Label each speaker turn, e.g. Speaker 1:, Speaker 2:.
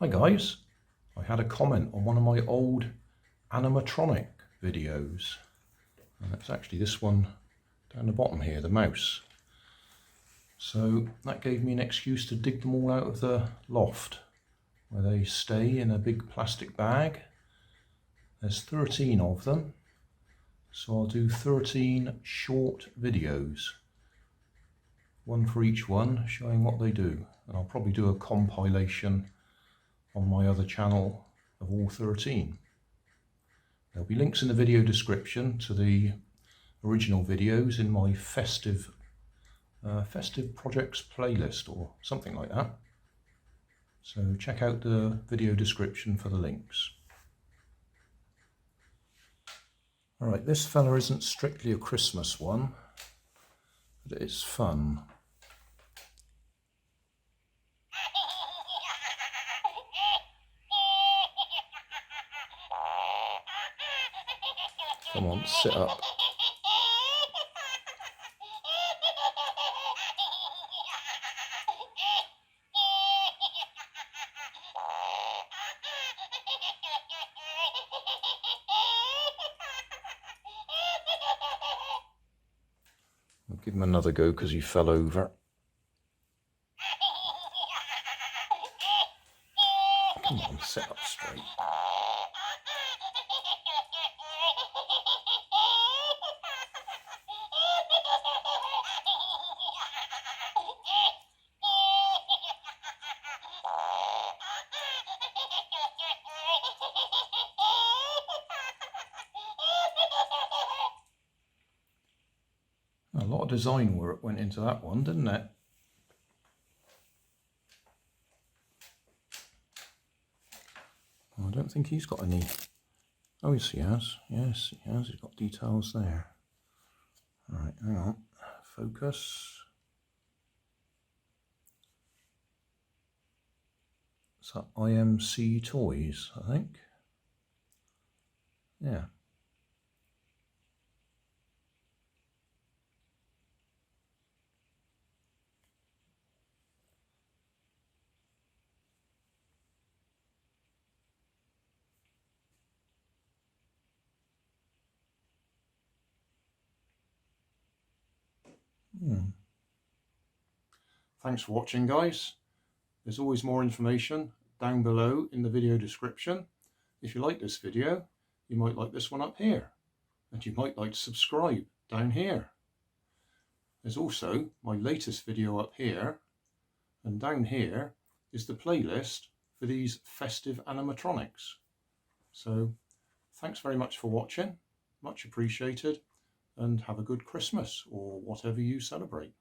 Speaker 1: Hi guys, I had a comment on one of my old animatronic videos, and it's actually this one down the bottom here, the mouse. So that gave me an excuse to dig them all out of the loft where they stay in a big plastic bag. There's 13 of them, so I'll do 13 short videos, one for each one, showing what they do, and I'll probably do a compilation on my other channel of all 13. There'll be links in the video description to the original videos in my festive projects playlist or something like that. So check out the video description for the links. Alright, this fella isn't strictly a Christmas one, but it's fun. Come on, sit up. I'll give him another go because he fell over. Come on, sit up straight. A lot of design work went into that one, didn't it? I don't think he's got any. Oh, yes, he has. Yes, he has. He's got details there. All right, hang on. Focus. Is that IMC Toys, I think? Yeah. Thanks for watching, guys. There's always more information down below in the video description. If you like this video, you might like this one up here, and you might like to subscribe down here. There's also my latest video up here, and down here is the playlist for these festive animatronics. So thanks very much for watching, much appreciated, and have a good Christmas or whatever you celebrate.